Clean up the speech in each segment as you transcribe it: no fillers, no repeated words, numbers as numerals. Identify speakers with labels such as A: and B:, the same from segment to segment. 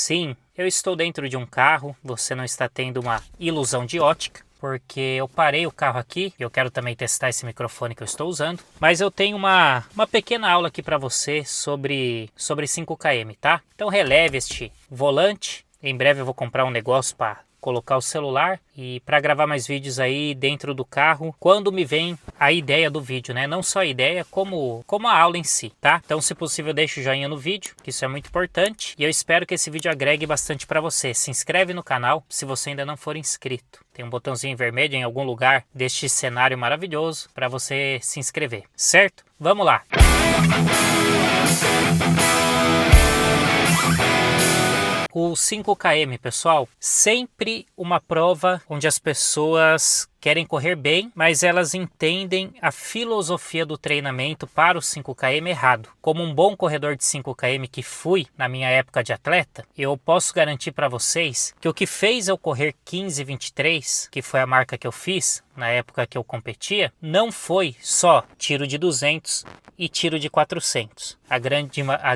A: Sim, eu estou dentro de um carro, você não está tendo uma ilusão de ótica, porque eu parei o carro aqui e eu quero também testar esse microfone que eu estou usando. Mas eu tenho uma pequena aula aqui para você sobre 5km, tá? Então releve este volante. Em breve eu vou comprar um negócio para colocar o celular e para gravar mais vídeos aí dentro do carro, quando me vem a ideia do vídeo, né? Não só a ideia, como a aula em si, tá? Então, se possível, deixa o joinha no vídeo, que isso é muito importante. E eu espero que esse vídeo agregue bastante para você. Se inscreve no canal se você ainda não for inscrito. Tem um botãozinho vermelho em algum lugar deste cenário maravilhoso para você se inscrever, certo? Vamos lá! O 5km, pessoal, sempre uma prova onde as pessoas querem correr bem, mas elas entendem a filosofia do treinamento para o 5km errado. Como um bom corredor de 5km que fui na minha época de atleta, eu posso garantir para vocês que o que fez eu correr 15:23, que foi a marca que eu fiz na época que eu competia, não foi só tiro de 200 e tiro de 400. A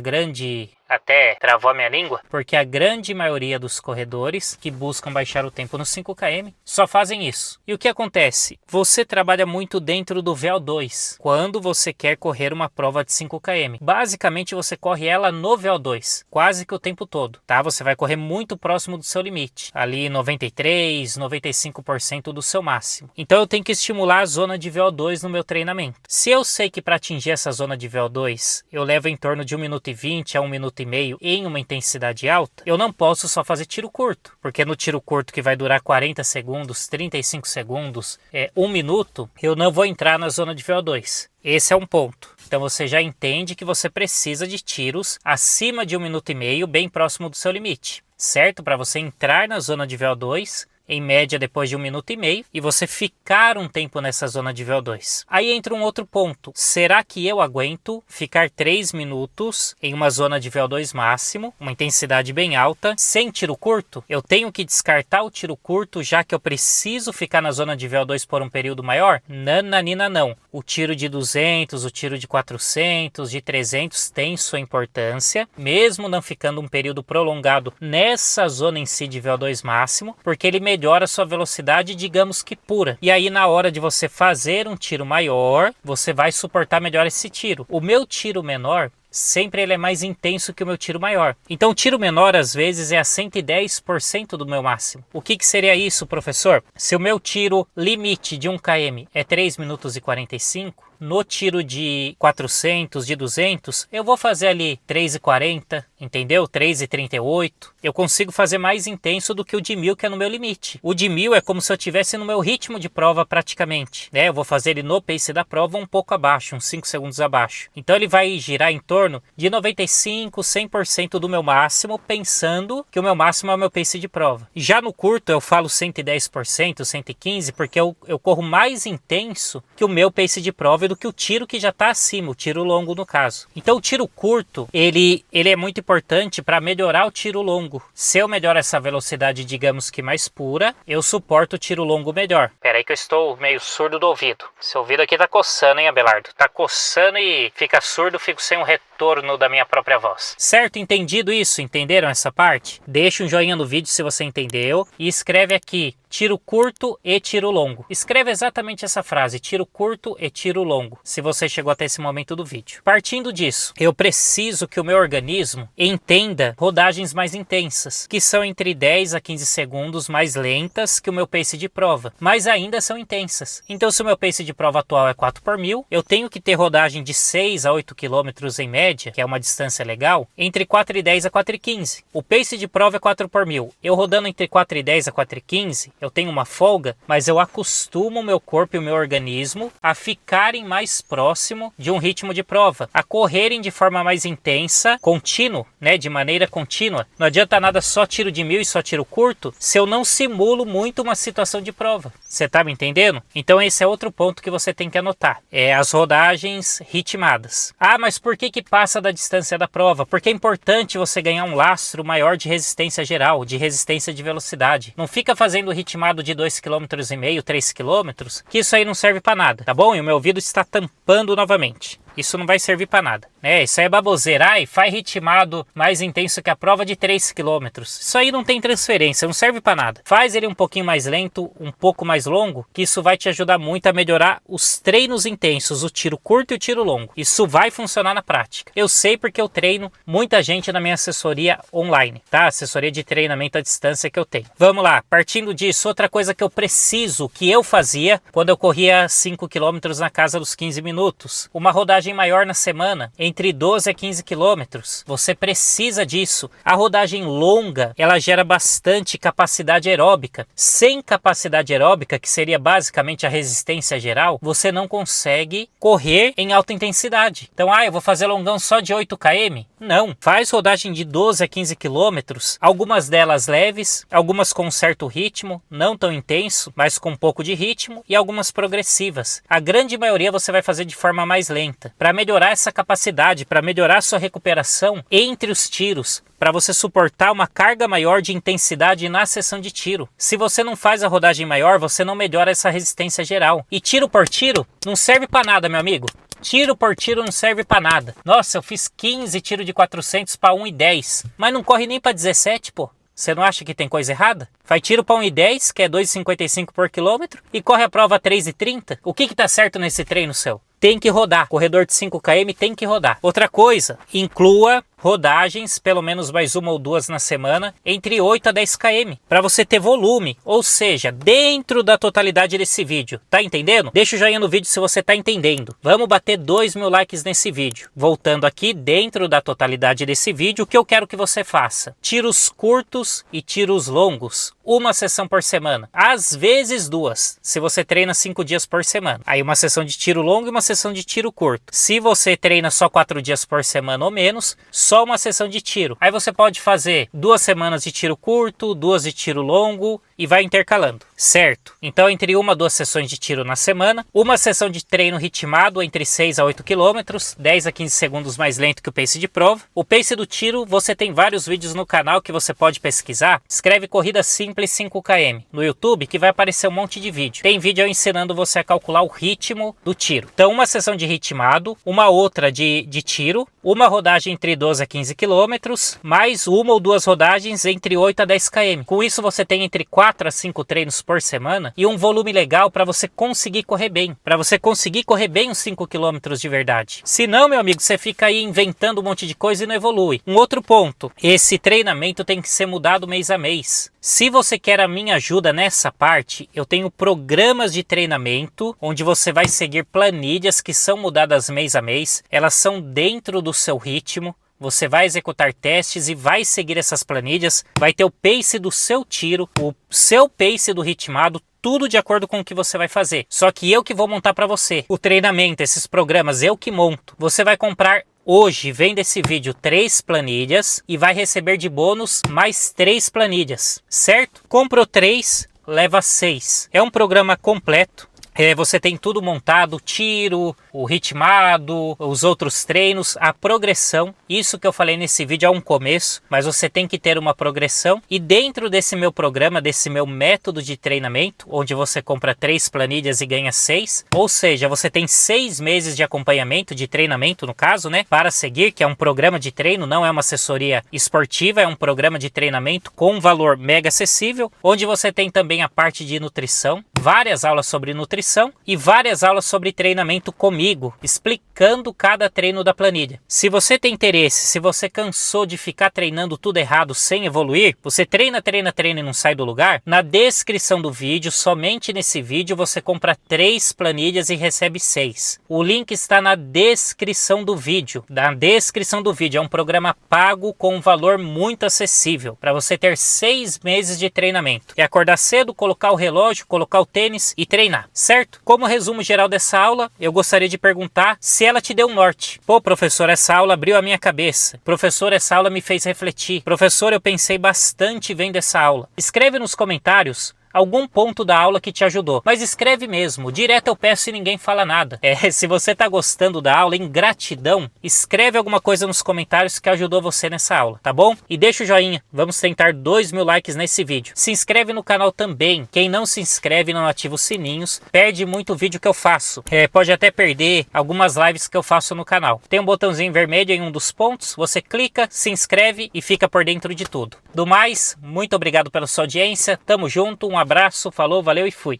A: grande até travou a minha língua, porque a grande maioria dos corredores que buscam baixar o tempo no 5km só fazem isso. E o que acontece? Você trabalha muito dentro do VO2 quando você quer correr uma prova de 5km. Basicamente você corre ela no VO2, quase que o tempo todo, tá? Você vai correr muito próximo do seu limite, ali 93, 95% do seu máximo. Então eu tenho que estimular a zona de VO2 no meu treinamento. Se eu sei que para atingir essa zona de VO2 eu levo em torno de 1 minuto e 20 a 1 minuto e meio em uma intensidade alta, eu não posso só fazer tiro curto, porque no tiro curto que vai durar 40 segundos, 35 segundos, 1 minuto, eu não vou entrar na zona de VO2. Esse é um ponto. Então você já entende que você precisa de tiros acima de 1 minuto e meio, bem próximo do seu limite, certo? Para você entrar na zona de VO2, em média depois de 1 minuto e meio, e você ficar um tempo nessa zona de VO2. Aí entra um outro ponto. Será que eu aguento ficar 3 minutos em uma zona de VO2 máximo, uma intensidade bem alta, sem tiro curto? Eu tenho que descartar o tiro curto, já que eu preciso ficar na zona de VO2 por um período maior? Nananina não. O tiro de 200, o tiro de 400, de 300 tem sua importância, mesmo não ficando um período prolongado nessa zona em si de VO2 máximo, porque ele melhora a sua velocidade, digamos que pura. E aí na hora de você fazer um tiro maior, você vai suportar melhor esse tiro. O meu tiro menor, sempre ele é mais intenso que o meu tiro maior. Então o tiro menor às vezes é a 110% do meu máximo. O que seria isso, professor? Se o meu tiro limite de 1km é 3 minutos e 45, no tiro de 400, de 200, eu vou fazer ali 3:40, entendeu? 3:38. Eu consigo fazer mais intenso do que o de 1000, que é no meu limite. O de 1000 é como se eu estivesse no meu ritmo de prova praticamente, né? Eu vou fazer ele no pace da prova um pouco abaixo, uns 5 segundos abaixo. Então ele vai girar em torno de 95, 100% do meu máximo, pensando que o meu máximo é o meu pace de prova. Já no curto eu falo 110%, 115%, porque eu corro mais intenso que o meu pace de prova do que o tiro que já está acima, o tiro longo no caso. Então o tiro curto, ele é muito importante para melhorar o tiro longo. Se eu melhoro essa velocidade, digamos que mais pura, eu suporto o tiro longo melhor. Pera aí que eu estou meio surdo do ouvido. Esse ouvido aqui tá coçando, hein, Abelardo? Tá coçando e fica surdo, fico sem um retorno da minha própria voz. Certo? Entendido isso? Entenderam essa parte? Deixa um joinha no vídeo se você entendeu e escreve aqui: tiro curto e tiro longo. Escreve exatamente essa frase: tiro curto e tiro longo, se você chegou até esse momento do vídeo. Partindo disso, eu preciso que o meu organismo entenda rodagens mais intensas, que são entre 10 a 15 segundos mais lentas que o meu pace de prova, mas ainda são intensas. Então se o meu pace de prova atual é 4/1000, eu tenho que ter rodagem de 6 a 8 km em média, que é uma distância legal, entre 4:10 a 4:15. O pace de prova é 4/1000. Eu rodando entre 4:10 a 4:15, eu tenho uma folga, mas eu acostumo o meu corpo e o meu organismo a ficarem mais próximo de um ritmo de prova, a correrem de forma mais intensa, contínuo, né, de maneira contínua. Não adianta nada só tiro de 1000 e só tiro curto se eu não simulo muito uma situação de prova. Você tá me entendendo? Então esse é outro ponto que você tem que anotar. É as rodagens ritmadas. Ah, mas por que passa da distância da prova? Porque é importante você ganhar um lastro maior de resistência geral, de resistência de velocidade. Não fica fazendo ritmado de 2,5 km, 3 km, que isso aí não serve para nada, tá bom? E o meu ouvido está tampando novamente. isso não vai servir para nada, né? Isso aí é baboseira. Ai, faz ritmado mais intenso que a prova de 3 quilômetros. Isso aí não tem transferência, não serve para nada. Faz ele um pouquinho mais lento, um pouco mais longo, que isso vai te ajudar muito a melhorar os treinos intensos, o tiro curto e o tiro longo. Isso vai funcionar na prática. Eu sei porque eu treino muita gente na minha assessoria online, tá? Assessoria de treinamento à distância que eu tenho. Vamos lá, partindo disso, outra coisa que eu preciso, que eu fazia quando eu corria 5 quilômetros na casa dos 15 minutos. Uma rodagem maior na semana, entre 12 a 15 quilômetros. Você precisa disso. A rodagem longa, ela gera bastante capacidade aeróbica. Sem capacidade aeróbica, que seria basicamente a resistência geral, você não consegue correr em alta intensidade. Então, eu vou fazer longão só de 8 km? Não. Faz rodagem de 12 a 15 quilômetros, algumas delas leves, algumas com um certo ritmo, não tão intenso, mas com um pouco de ritmo, e algumas progressivas. A grande maioria você vai fazer de forma mais lenta, para melhorar essa capacidade, para melhorar sua recuperação entre os tiros, para você suportar uma carga maior de intensidade na sessão de tiro. Se você não faz a rodagem maior, você não melhora essa resistência geral. E tiro por tiro não serve para nada, meu amigo. Tiro por tiro não serve para nada. Nossa, eu fiz 15 tiros de 400 para 1,10, mas não corre nem para 17, pô. Você não acha que tem coisa errada? Faz tiro para 1,10, que é 2,55 por quilômetro, e corre a prova a 3,30. O que tá certo nesse treino seu? Tem que rodar. Corredor de 5 km tem que rodar. Outra coisa, inclua rodagens, pelo menos mais uma ou duas na semana, entre 8 a 10 km, para você ter volume, ou seja, dentro da totalidade desse vídeo. Tá entendendo? Deixa o joinha no vídeo se você tá entendendo. Vamos bater 2.000 likes nesse vídeo. Voltando aqui, dentro da totalidade desse vídeo, o que eu quero que você faça? Tiros curtos e tiros longos. Uma sessão por semana. Às vezes 2, se você treina 5 dias por semana. Aí uma sessão de tiro longo e uma sessão de tiro curto. Se você treina só 4 dias por semana ou menos, só uma sessão de tiro. Aí você pode fazer 2 semanas de tiro curto, 2 de tiro longo e vai intercalando, certo? Então entre 1 a 2 sessões de tiro na semana, uma sessão de treino ritmado entre 6 a 8 km, 10 a 15 segundos mais lento que o pace de prova. O pace do tiro, você tem vários vídeos no canal que você pode pesquisar. Escreve corrida simples 5 km no YouTube que vai aparecer um monte de vídeo. Tem vídeo ensinando você a calcular o ritmo do tiro. Então uma sessão de ritmado, uma outra de tiro, uma rodagem entre 12 a 15 km, mais uma ou duas rodagens entre 8 a 10 km. Com isso você tem entre 4 a 5 treinos por semana e um volume legal para você conseguir correr bem. Para você conseguir correr bem os 5 km de verdade. Se não, meu amigo, você fica aí inventando um monte de coisa e não evolui. Um outro ponto, esse treinamento tem que ser mudado mês a mês. Se você quer a minha ajuda nessa parte, eu tenho programas de treinamento onde você vai seguir planilhas que são mudadas mês a mês. Elas são dentro do seu ritmo. Você vai executar testes e vai seguir essas planilhas. Vai ter o pace do seu tiro, o seu pace do ritmado, tudo de acordo com o que você vai fazer. Só que eu que vou montar para você. O treinamento, esses programas, eu que monto. Você vai comprar hoje, vendo esse vídeo, 3 planilhas e vai receber de bônus mais 3 planilhas, certo? Comprou 3, leva 6. É um programa completo. Você tem tudo montado, tiro, o ritmado, os outros treinos, a progressão. Isso que eu falei nesse vídeo é um começo, mas você tem que ter uma progressão. E dentro desse meu programa, desse meu método de treinamento, onde você compra 3 planilhas e ganha 6, ou seja, você tem 6 meses de acompanhamento, de treinamento no caso, né, para seguir, que é um programa de treino, não é uma assessoria esportiva, é um programa de treinamento com um valor mega acessível, onde você tem também a parte de nutrição, várias aulas sobre nutrição e várias aulas sobre treinamento comigo, explicando cada treino da planilha. Se você tem interesse, se você cansou de ficar treinando tudo errado sem evoluir, você treina e não sai do lugar, na descrição do vídeo, somente nesse vídeo, você compra 3 planilhas e recebe 6. O link está na descrição do vídeo. Na descrição do vídeo é um programa pago com um valor muito acessível, para você ter 6 meses de treinamento. É acordar cedo, colocar o relógio, colocar o tênis e treinar, certo? Como resumo geral dessa aula, eu gostaria de perguntar se ela te deu um norte. Pô, professor, essa aula abriu a minha cabeça. Professor, essa aula me fez refletir. Professor, eu pensei bastante vendo essa aula. Escreve nos comentários algum ponto da aula que te ajudou. Mas escreve mesmo, direto eu peço e ninguém fala nada. Se você tá gostando da aula, em gratidão, escreve alguma coisa nos comentários que ajudou você nessa aula, tá bom? E deixa o joinha, vamos tentar 2.000 likes nesse vídeo. Se inscreve no canal também. Quem não se inscreve e não ativa os sininhos, perde muito vídeo que eu faço. Pode até perder algumas lives que eu faço no canal. Tem um botãozinho vermelho em um dos pontos, você clica, se inscreve e fica por dentro de tudo. Do mais, muito obrigado pela sua audiência, tamo junto, um abraço, falou, valeu e fui!